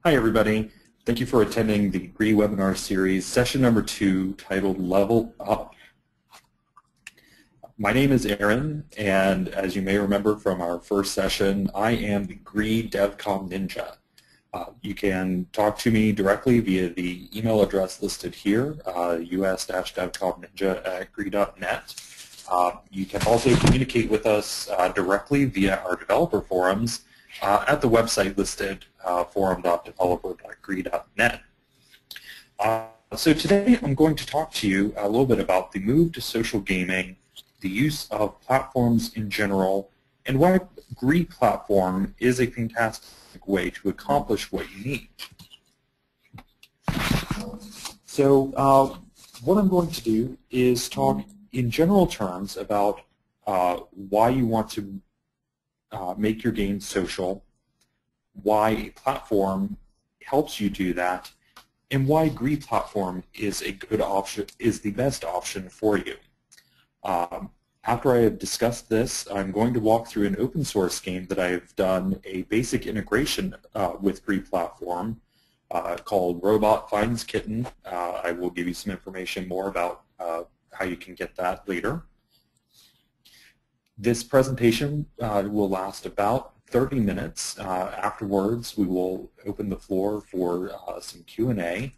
Hi everybody. Thank you for attending the GREE webinar series, session number 2, titled Level Up. My name is Aaron, and as you may remember from our first session, I am the GREE DevCom Ninja. You can talk to me directly via the email address listed here, us-devcomninja@gree.net. You can also communicate with us directly via our developer forums at the website listed, forum.developer.gree.net. So today I'm going to talk to you a little bit about the move to social gaming, the use of platforms in general, and why GREE Platform is a fantastic way to accomplish what you need. So what I'm going to do is talk in general terms about why you want to make your game social, why a platform helps you do that, and why GREE Platform is a good option, is the best option for you. After I have discussed this, I'm going to walk through an open source game that I've done a basic integration with GREE Platform called Robot Finds Kitten. I will give you some information more about how you can get that later. This presentation will last about 30 minutes. Afterwards, we will open the floor for some Q&A.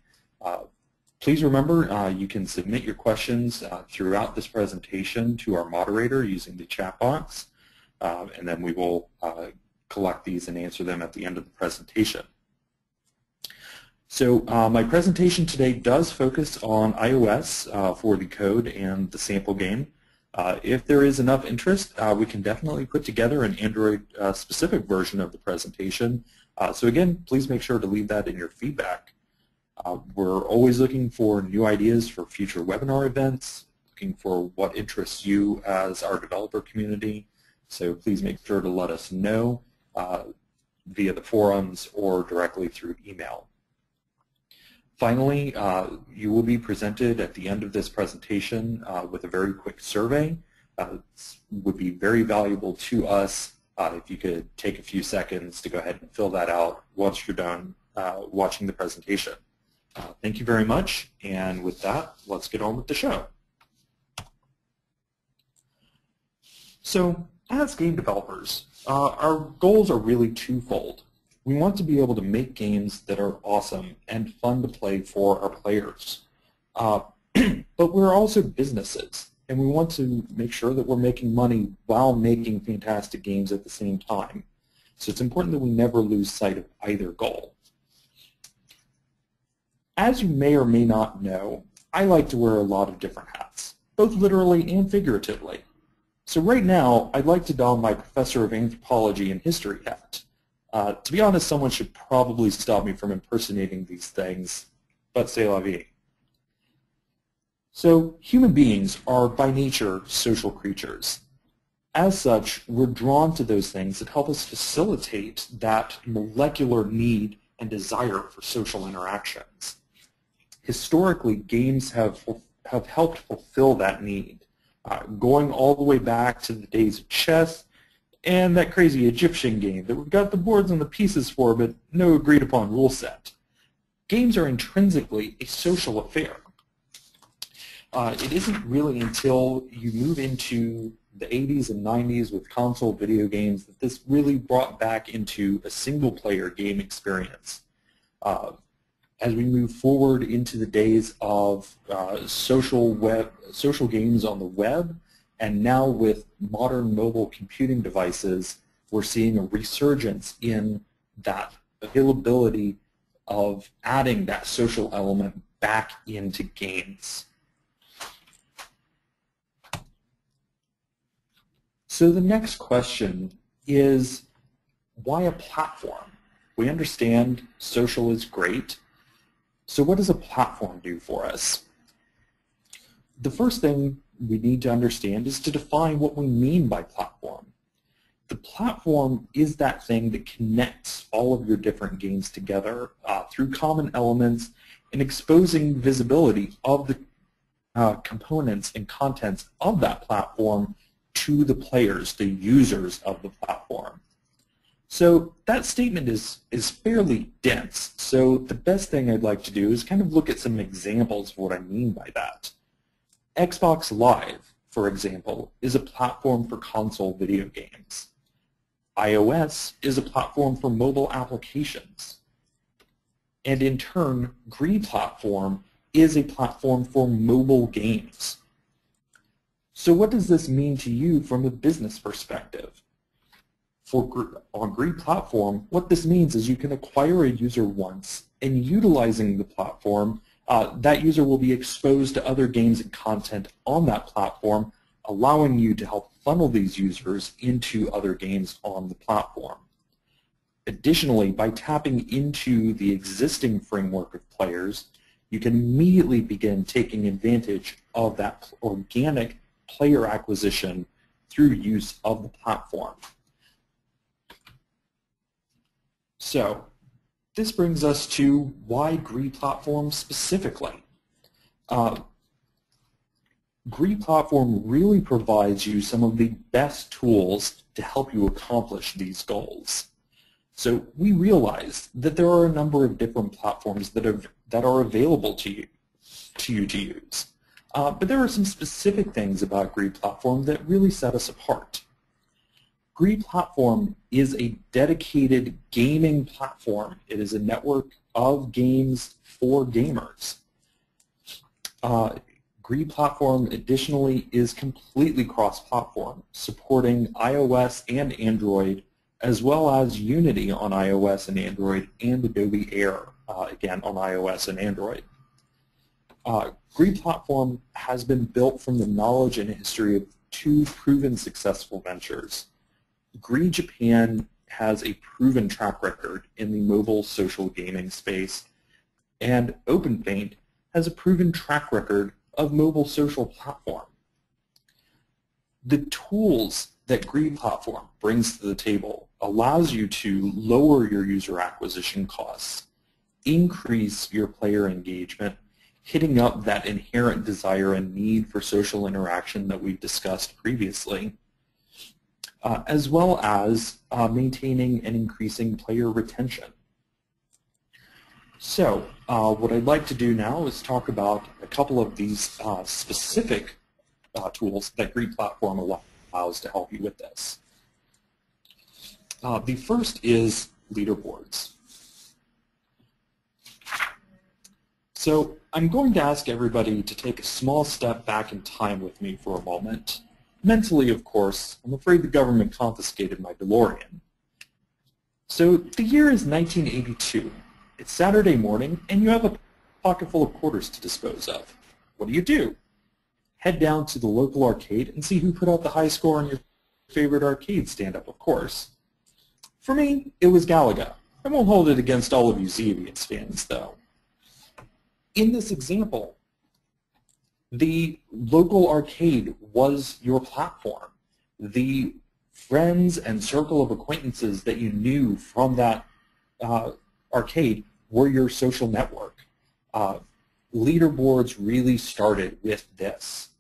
Please remember, you can submit your questions throughout this presentation to our moderator using the chat box, and then we will collect these and answer them at the end of the presentation. So my presentation today does focus on iOS for the code and the sample game. If there is enough interest, we can definitely put together an Android-specific version of the presentation. So again, please make sure to leave that in your feedback. We're always looking for new ideas for future webinar events, looking for what interests you as our developer community. So please make sure to let us know via the forums or directly through email. Finally, you will be presented at the end of this presentation with a very quick survey. It would be very valuable to us if you could take a few seconds to go ahead and fill that out once you're done watching the presentation. Thank you very much, and with that, let's get on with the show. So, as game developers, our goals are really twofold. We want to be able to make games that are awesome and fun to play for our players. But we're also businesses, and we want to make sure that we're making money while making fantastic games at the same time. So it's important that we never lose sight of either goal. As you may or may not know, I like to wear a lot of different hats, both literally and figuratively. So right now, I'd like to don my Professor of Anthropology and History hat. To be honest, someone should probably stop me from impersonating these things, but c'est la vie. So human beings are by nature social creatures. As such, we're drawn to those things that help us facilitate that molecular need and desire for social interactions. Historically, games have helped fulfill that need, going all the way back to the days of chess and that crazy Egyptian game that we've got the boards and the pieces for, but no agreed upon rule set. Games are intrinsically a social affair. It isn't really until you move into the 80s and 90s with console video games that this really brought back into a single-player game experience. As we move forward into the days of social games on the web, and now with modern mobile computing devices, we're seeing a resurgence in that availability of adding that social element back into games. So the next question is, why a platform? We understand social is great. So what does a platform do for us? The first thing we need to understand is to define what we mean by platform. The platform is that thing that connects all of your different games together through common elements and exposing visibility of the components and contents of that platform to the players, the users of the platform. So that statement is fairly dense. So the best thing I'd like to do is kind of look at some examples of what I mean by that. Xbox Live, for example, is a platform for console video games. iOS is a platform for mobile applications. And in turn, GREE Platform is a platform for mobile games. So what does this mean to you from a business perspective? On GREE Platform, what this means is you can acquire a user once, and utilizing the platform, that user will be exposed to other games and content on that platform, allowing you to help funnel these users into other games on the platform. Additionally, by tapping into the existing framework of players, you can immediately begin taking advantage of that organic player acquisition through use of the platform. So, this brings us to why GREE Platform specifically. GREE Platform really provides you some of the best tools to help you accomplish these goals. So we realize that there are a number of different platforms that are available to you to use. But there are some specific things about GREE Platform that really set us apart. GREE Platform is a dedicated gaming platform. It is a network of games for gamers. GREE Platform additionally is completely cross-platform, supporting iOS and Android, as well as Unity on iOS and Android, and Adobe Air, again, on iOS and Android. GREE Platform has been built from the knowledge and history of two proven successful ventures. GREE Japan has a proven track record in the mobile social gaming space, and OpenPaint has a proven track record of mobile social platform. The tools that GREE Platform brings to the table allows you to lower your user acquisition costs, increase your player engagement, hitting up that inherent desire and need for social interaction that we've discussed previously, as well as maintaining and increasing player retention. So what I'd like to do now is talk about a couple of these specific tools that GREE Platform allows to help you with this. The first is leaderboards. So I'm going to ask everybody to take a small step back in time with me for a moment. Mentally, of course, I'm afraid the government confiscated my DeLorean. So the year is 1982. It's Saturday morning, and you have a pocket full of quarters to dispose of. What do? Head down to the local arcade and see who put out the high score on your favorite arcade stand-up, of course. For me, it was Galaga. I won't hold it against all of you Xavious fans, though. In this example, the local arcade was your platform. The friends and circle of acquaintances that you knew from that arcade were your social network. Leaderboards really started with this.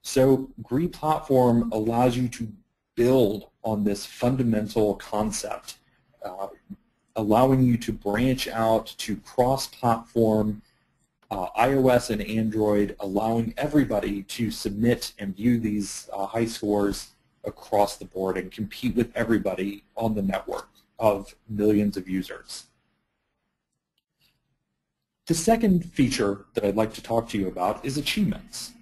So GREE Platform allows you to build on this fundamental concept, allowing you to branch out to cross-platform iOS and Android, allowing everybody to submit and view these high scores across the board and compete with everybody on the network of millions of users. The second feature that I'd like to talk to you about is achievements.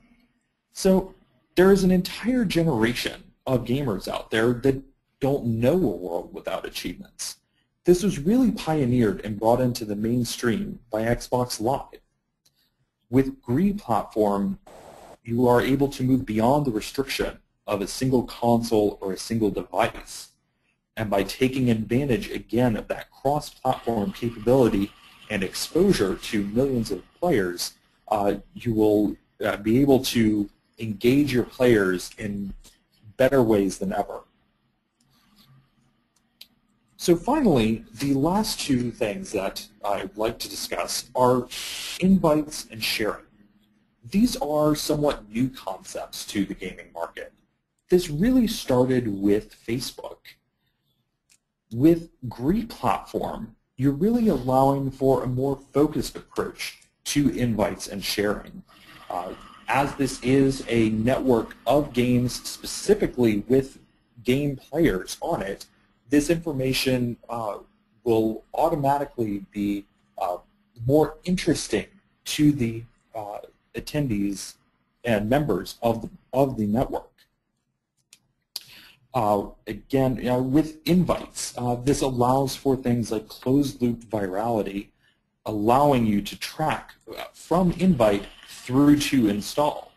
So there is an entire generation of gamers out there that don't know a world without achievements. This was really pioneered and brought into the mainstream by Xbox Live. With GREE Platform, you are able to move beyond the restriction of a single console or a single device. And by taking advantage, again, of that cross-platform capability and exposure to millions of players, you will be able to engage your players in better ways than ever. So finally, the last two things that I'd like to discuss are invites and sharing. These are somewhat new concepts to the gaming market. This really started with Facebook. With GREE Platform, you're really allowing for a more focused approach to invites and sharing. As this is a network of games specifically with game players on it, this information will automatically be more interesting to the attendees and members of the network. Again, with invites, this allows for things like closed-loop virality, allowing you to track from invite through to install.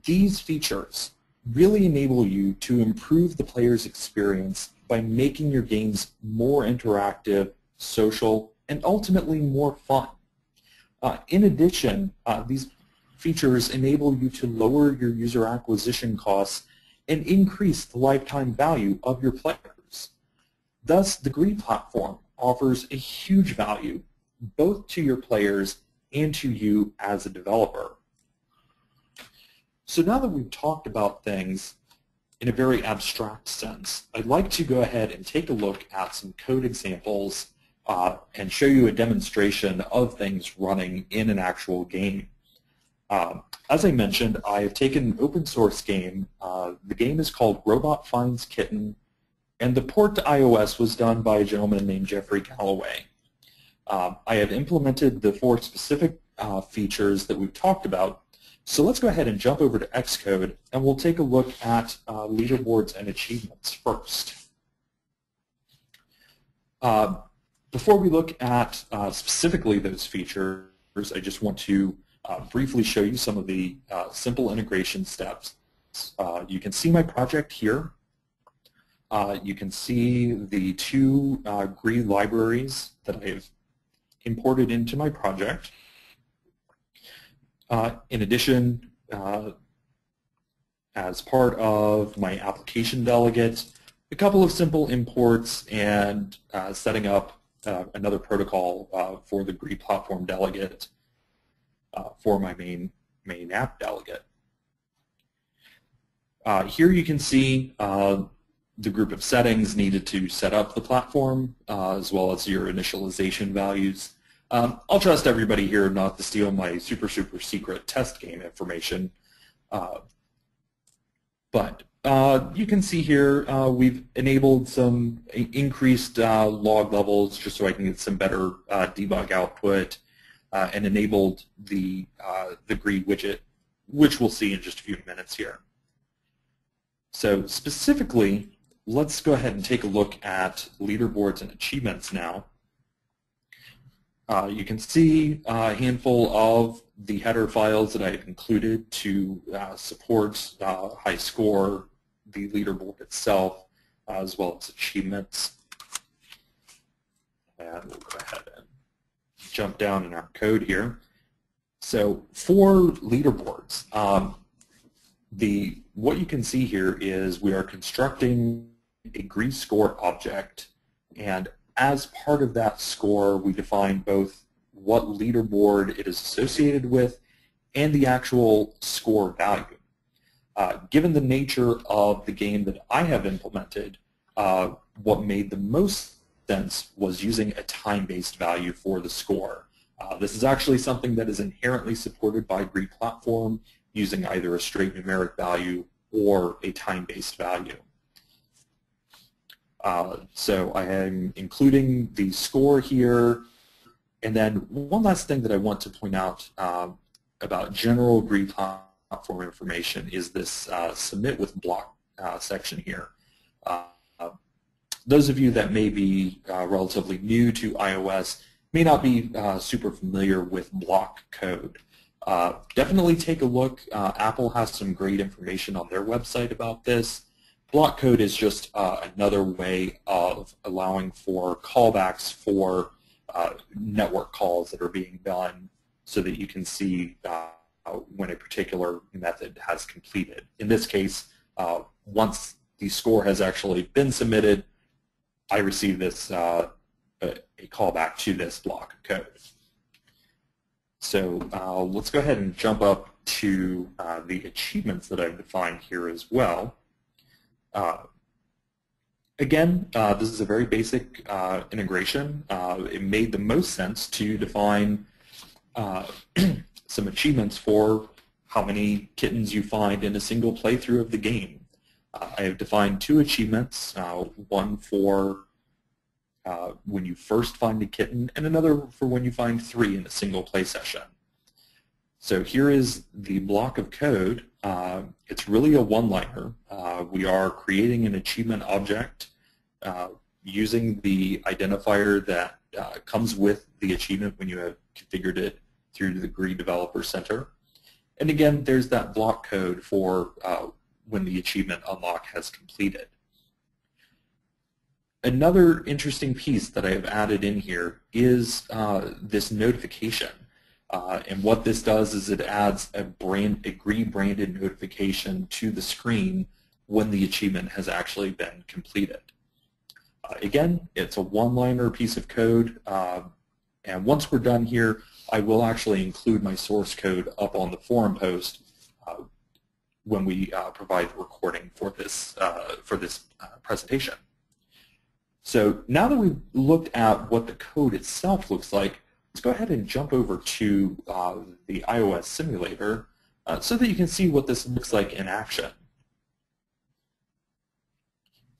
These features really enable you to improve the player's experience by making your games more interactive, social, and ultimately more fun. In addition, these features enable you to lower your user acquisition costs and increase the lifetime value of your players. Thus, the GREE platform offers a huge value both to your players and to you as a developer. So now that we've talked about things in a very abstract sense, I'd like to go ahead and take a look at some code examples and show you a demonstration of things running in an actual game. As I mentioned, I have taken an open source game. The game is called Robot Finds Kitten, and the port to iOS was done by a gentleman named Jeffrey Galloway. I have implemented the 4 specific features that we've talked about. So let's go ahead and jump over to Xcode, and we'll take a look at leaderboards and achievements first. Before we look at specifically those features, I just want to briefly show you some of the simple integration steps. You can see my project here. You can see the 2 GREE libraries that I have imported into my project. In addition, as part of my application delegate, a couple of simple imports and setting up another protocol for the GREE platform delegate for my main app delegate. Here you can see the group of settings needed to set up the platform, as well as your initialization values. I'll trust everybody here not to steal my super secret test game information. But you can see here we've enabled some increased log levels just so I can get some better debug output, and enabled the GREE widget, which we'll see in just a few minutes here. So specifically, let's go ahead and take a look at leaderboards and achievements now. You can see a handful of the header files that I've included to support high score, the leaderboard itself, as well as achievements. And we'll go ahead and jump down in our code here. So for leaderboards, what you can see here is we are constructing a GREE score object, and as part of that score, we define both what leaderboard it is associated with and the actual score value. Given the nature of the game that I have implemented, what made the most sense was using a time-based value for the score. This is actually something that is inherently supported by GREE Platform, using either a straight numeric value or a time-based value. So I am including the score here, and then one last thing that I want to point out about general GREE platform information is this submit with block section here. Those of you that may be relatively new to iOS may not be super familiar with block code. Definitely take a look. Apple has some great information on their website about this. Block code is just another way of allowing for callbacks for network calls that are being done so that you can see when a particular method has completed. In this case, once the score has actually been submitted, I receive this a callback to this block of code. So let's go ahead and jump up to the achievements that I've defined here as well. Again, this is a very basic integration. It made the most sense to define some achievements for how many kittens you find in a single playthrough of the game. I have defined 2 achievements, one for when you first find a kitten, and another for when you find 3 in a single play session. So here is the block of code. It's really a one-liner. We are creating an achievement object using the identifier that comes with the achievement when you have configured it through the GREE Developer Center. And again, there's that block code for when the achievement unlock has completed. Another interesting piece that I have added in here is this notification. And what this does is it adds a GREE branded notification to the screen when the achievement has actually been completed. Again, it's a one-liner piece of code, and once we're done here, I will actually include my source code up on the forum post when we provide the recording for this presentation. So now that we've looked at what the code itself looks like, let's go ahead and jump over to the iOS simulator so that you can see what this looks like in action.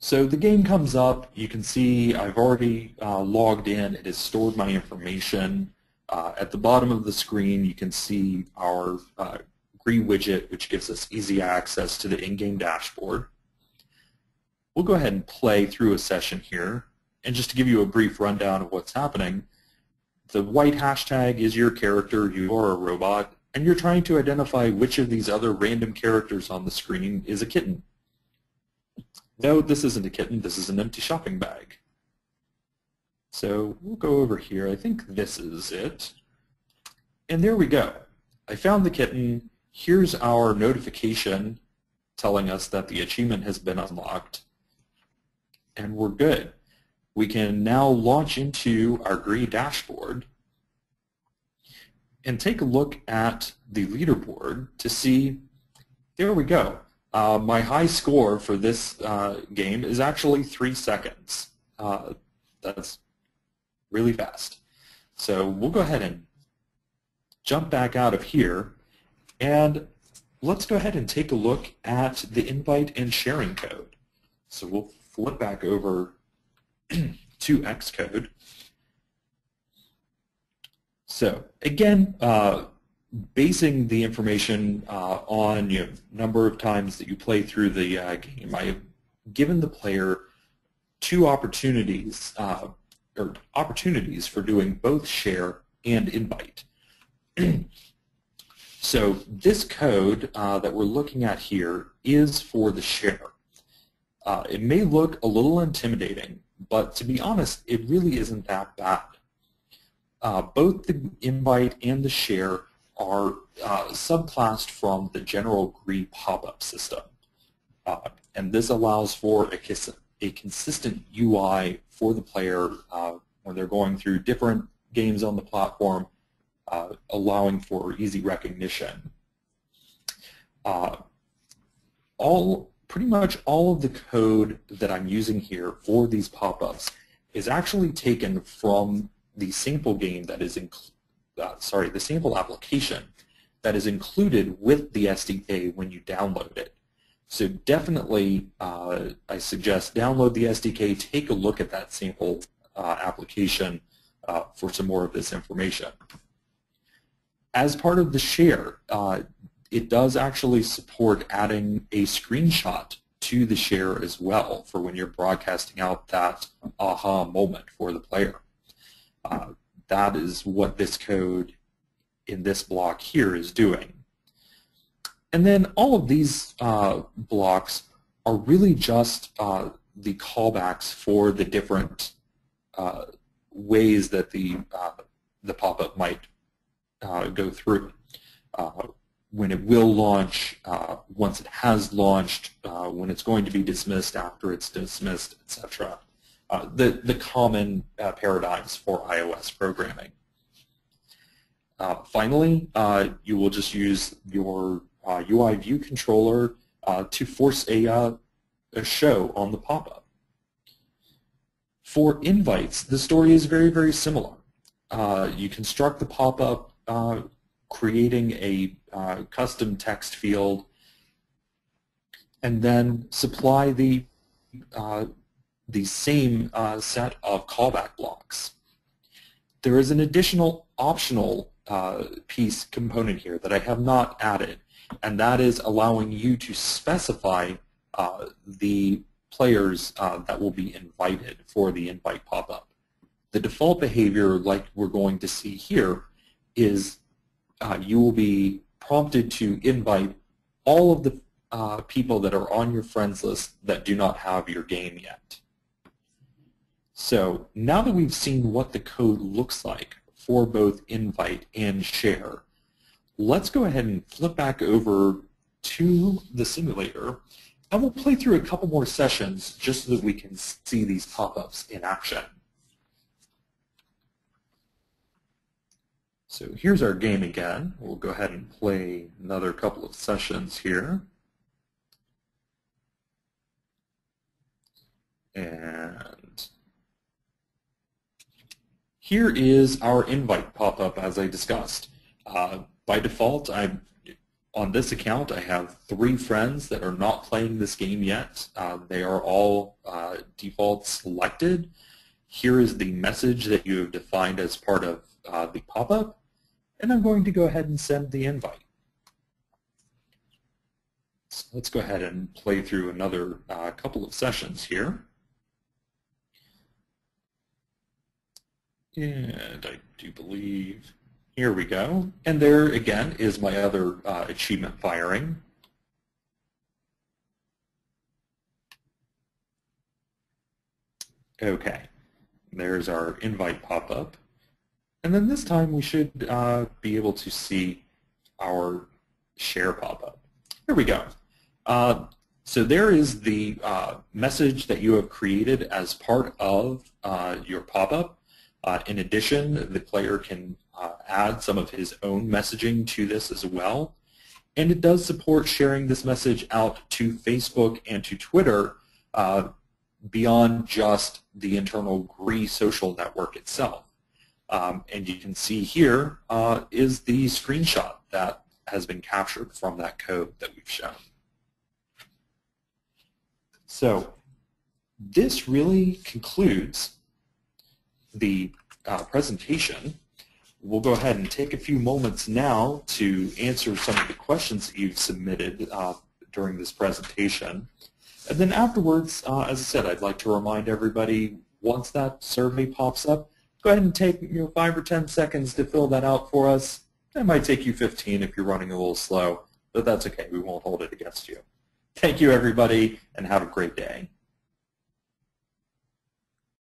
So the game comes up. You can see I've already logged in. It has stored my information. At the bottom of the screen, you can see our GREE widget, which gives us easy access to the in-game dashboard. We'll go ahead and play through a session here. And just to give you a brief rundown of what's happening, the white hashtag is your character. You are a robot, and you're trying to identify which of these other random characters on the screen is a kitten. No, this isn't a kitten. This is an empty shopping bag. So we'll go over here. I think this is it. And there we go. I found the kitten. Here's our notification telling us that the achievement has been unlocked. And we're good. We can now launch into our GREE dashboard and take a look at the leaderboard to see, there we go. My high score for this game is actually 3 seconds. That's really fast. So we'll go ahead and jump back out of here, and let's go ahead and take a look at the invite and sharing code. So we'll flip back over to Xcode. So again, basing the information on number of times that you play through the game, I have given the player 2 opportunities for doing both share and invite. So this code that we're looking at here is for the share. It may look a little intimidating, but to be honest, it really isn't that bad. Both the invite and the share are subclassed from the general GREE pop-up system. And this allows for a consistent UI for the player when they're going through different games on the platform, allowing for easy recognition. Pretty much all of the code that I'm using here for these pop-ups is actually taken from the sample game that is the sample application that is included with the SDK when you download it. So definitely, I suggest download the SDK, take a look at that sample application for some more of this information. As part of the share, it does actually support adding a screenshot to the share as well for when you're broadcasting out that aha moment for the player. That is what this code in this block here is doing. And then all of these blocks are really just the callbacks for the different ways that the pop-up might go through. When it will launch, once it has launched, when it's going to be dismissed, after it's dismissed, etc. The common paradigms for iOS programming. Finally, you will just use your UI view controller to force a show on the pop-up. For invites, the story is very, very similar. You construct the pop-up, creating a custom text field, and then supply the same set of callback blocks. There is an additional optional piece component here that I have not added, and that is allowing you to specify the players that will be invited for the invite pop-up. The default behavior, like we're going to see here, is you will be prompted to invite all of the people that are on your friends list that do not have your game yet. So now that we've seen what the code looks like for both invite and share, let's go ahead and flip back over to the simulator, and we'll play through a couple more sessions just so that we can see these pop-ups in action. So here's our game again. We'll go ahead and play another couple of sessions here. And here is our invite pop-up as I discussed. By default, on this account, I have 3 friends that are not playing this game yet. They are all default selected. Here is the message that you have defined as part of the pop-up, and I'm going to go ahead and send the invite. So let's go ahead and play through another couple of sessions here. And I do believe, here we go. And there again is my other achievement firing. Okay, there's our invite pop-up. And then this time we should be able to see our share pop-up. Here we go. So there is the message that you have created as part of your pop-up. In addition, the player can add some of his own messaging to this as well. And it does support sharing this message out to Facebook and to Twitter beyond just the internal GREE social network itself. And you can see here is the screenshot that has been captured from that code that we've shown. So this really concludes the presentation. We'll go ahead and take a few moments now to answer some of the questions that you've submitted during this presentation. And then afterwards, as I said, I'd like to remind everybody, once that survey pops up, go ahead and take 5 or 10 seconds to fill that out for us. That might take you 15 if you're running a little slow, but that's okay. We won't hold it against you. Thank you, everybody, and have a great day.